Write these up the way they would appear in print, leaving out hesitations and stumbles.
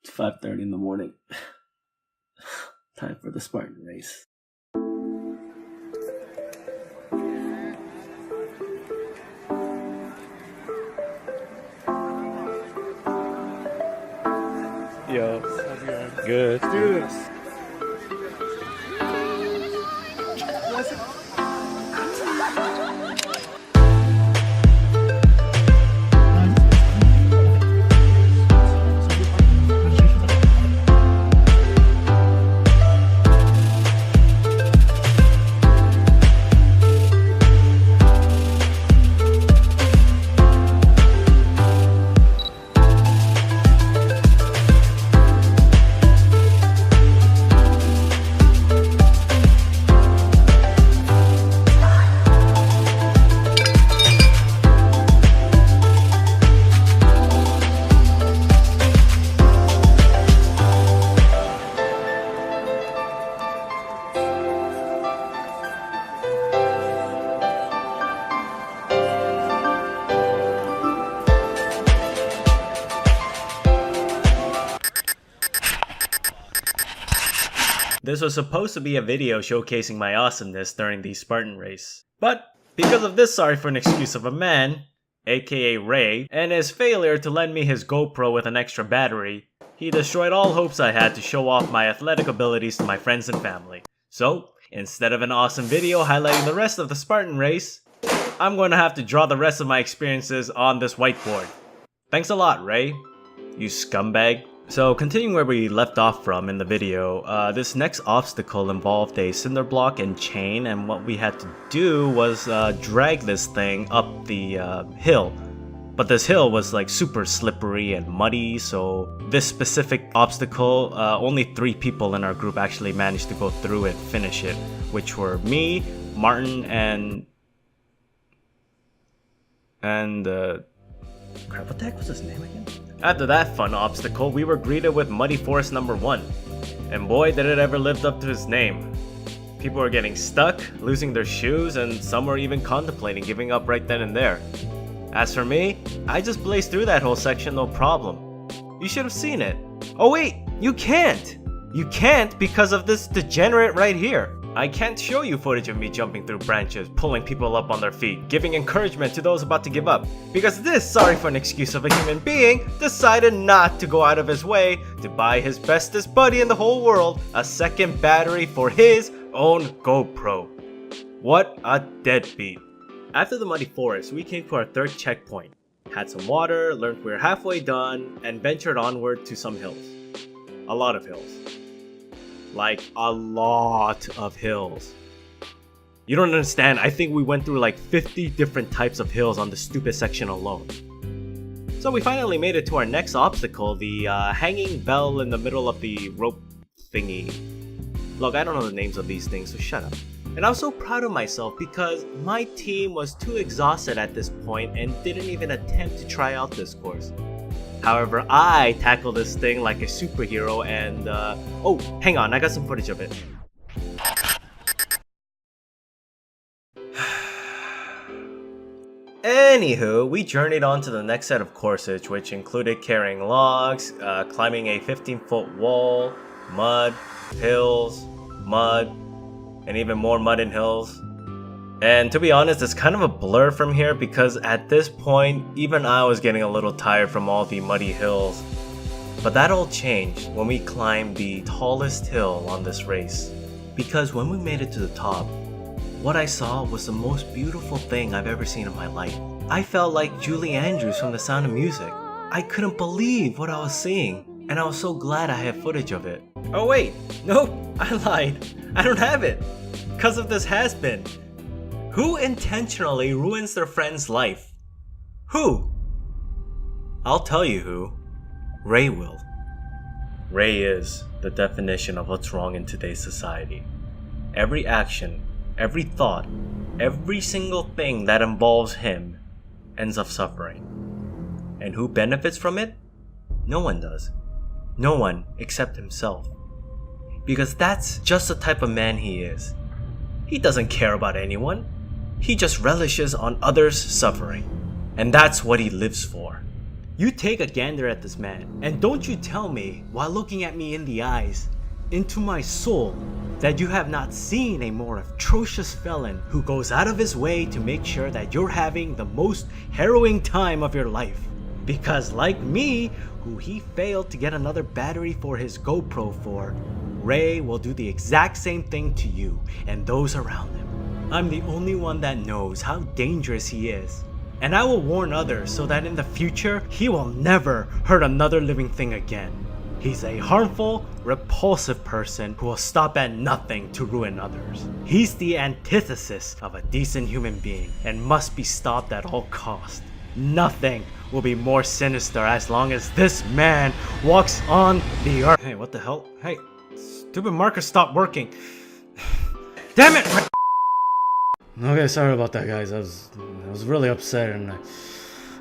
It's 5:30 in the morning. Time for the Spartan Race. Yo, good. Let's do this. This was supposed to be a video showcasing my awesomeness during the Spartan race. But because of this sorry for an excuse of a man, aka Ray, and his failure to lend me his GoPro with an extra battery, he destroyed all hopes I had to show off my athletic abilities to my friends and family. So, instead of an awesome video highlighting the rest of the Spartan race, I'm going to have to draw the rest of my experiences on this whiteboard. Thanks a lot, Ray. You scumbag. So continuing where we left off from in the video, this next obstacle involved a cinder block and chain, and what we had to do was drag this thing up the hill. But this hill was like super slippery and muddy, so this specific obstacle, only 3 people in our group actually managed to go through and finish it, which were me, Martin, and crap, what the heck was his name again? After that fun obstacle, we were greeted with Muddy Forest number 1. And boy, did it ever live up to his name. People were getting stuck, losing their shoes, and some were even contemplating giving up right then and there. As for me, I just blazed through that whole section no problem. You should have seen it. Oh wait, you can't! You can't because of this degenerate right here. I can't show you footage of me jumping through branches, pulling people up on their feet, giving encouragement to those about to give up, because this sorry for an excuse of a human being decided not to go out of his way to buy his bestest buddy in the whole world a second battery for his own GoPro. What a deadbeat. After the Muddy Forest, we came to our 3rd checkpoint, had some water, learned we were halfway done, and ventured onward to some hills. A lot of hills. Like, a lot of hills. You don't understand, I think we went through like 50 different types of hills on the stupid section alone. So we finally made it to our next obstacle, the hanging bell in the middle of the rope thingy. Look, I don't know the names of these things, so shut up. And I was so proud of myself because my team was too exhausted at this point and didn't even attempt to try out this course. However, I tackled this thing like a superhero and, oh, hang on, I got some footage of it. Anywho, we journeyed on to the next set of courses, which included carrying logs, climbing a 15-foot wall, mud, hills, mud, and even more mud and hills. And to be honest, it's kind of a blur from here because at this point, even I was getting a little tired from all the muddy hills. But that all changed when we climbed the tallest hill on this race. Because when we made it to the top, what I saw was the most beautiful thing I've ever seen in my life. I felt like Julie Andrews from The Sound of Music. I couldn't believe what I was seeing, and I was so glad I had footage of it. Oh wait, nope, I lied. I don't have it. Because of this has-been. Who intentionally ruins their friend's life? Who? I'll tell you who. Ray will. Ray is the definition of what's wrong in today's society. Every action, every thought, every single thing that involves him ends up suffering. And who benefits from it? No one does. No one except himself. Because that's just the type of man he is. He doesn't care about anyone. He just relishes on others' suffering. And that's what he lives for. You take a gander at this man, and don't you tell me, while looking at me in the eyes, into my soul, that you have not seen a more atrocious felon who goes out of his way to make sure that you're having the most harrowing time of your life. Because like me, who he failed to get another battery for his GoPro for, Ray will do the exact same thing to you and those around him. I'm the only one that knows how dangerous he is. And I will warn others so that in the future, he will never hurt another living thing again. He's a harmful, repulsive person who will stop at nothing to ruin others. He's the antithesis of a decent human being and must be stopped at all costs. Nothing will be more sinister as long as this man walks on the earth. Hey, what the hell? Hey, stupid marker stopped working. Damn it! Okay, sorry about that, guys. I was really upset, and I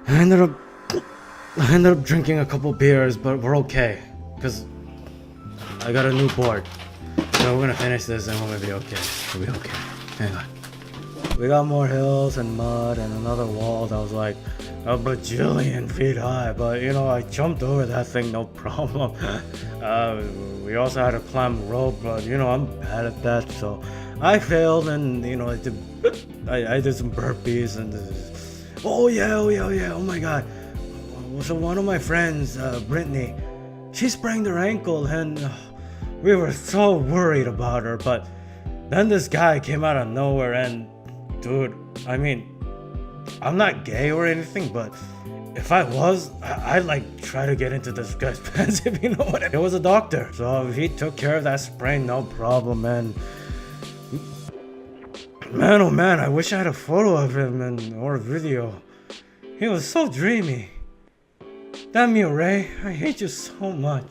ended up drinking a couple beers, but we're okay, cause I got a new board. So we're gonna finish this, and we're gonna be okay. We'll be okay. Hang on. We got more hills and mud and another wall that was like a bajillion feet high, but you know, I jumped over that thing no problem. We also had to climb a rope, but you know, I'm bad at that, so I failed, and you know, I did some burpees, and oh my god. So one of my friends, Brittany, she sprained her ankle, and we were so worried about her, but then this guy came out of nowhere, and dude, I mean, I'm not gay or anything, but if I was, I'd like try to get into this guy's pants, if you know what I mean. It was a doctor, so he took care of that sprain, no problem, man. Man, oh man, I wish I had a photo of him or a video. He was so dreamy. Damn you, Ray. I hate you so much.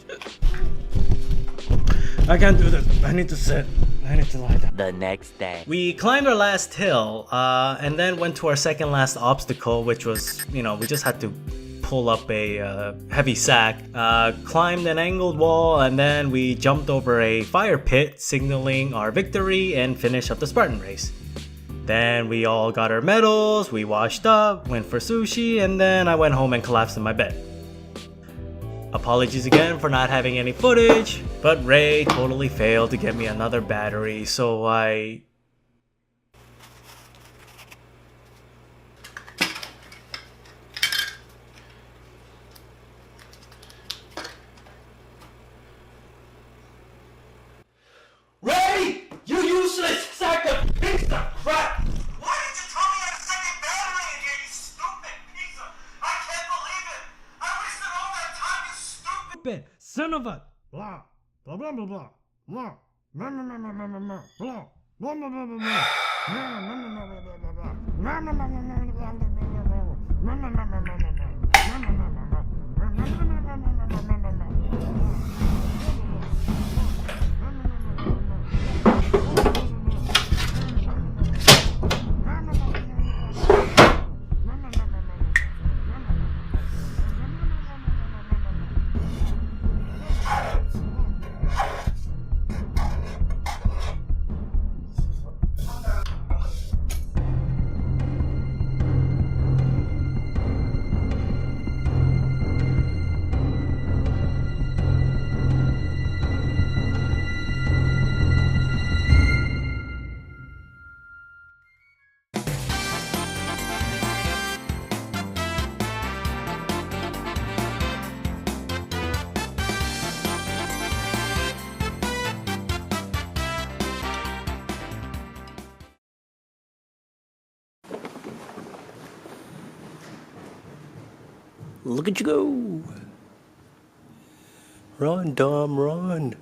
I can't do this. I need to sit. I need to lie down. The next day. We climbed our last hill, and then went to our second last obstacle, which was, you know, we just had to pull up a heavy sack, climbed an angled wall, and then we jumped over a fire pit, signaling our victory and finished up the Spartan race. Then we all got our medals, we washed up, went for sushi, and then I went home and collapsed in my bed. Apologies again for not having any footage, but Ray totally failed to get me another battery, so I... Ray! You useless sack of piece of crap! Why did you tell me I had a second battery in here, you stupid piece of... I can't believe it! I wasted all that time, you stupid... Son of a... Blah, blah, blah, blah, blah, blah, blah, blah, blah, blah, blah, blah, blah, blah, blah, blah, blah, blah. Look at you go. Run, Dom, run.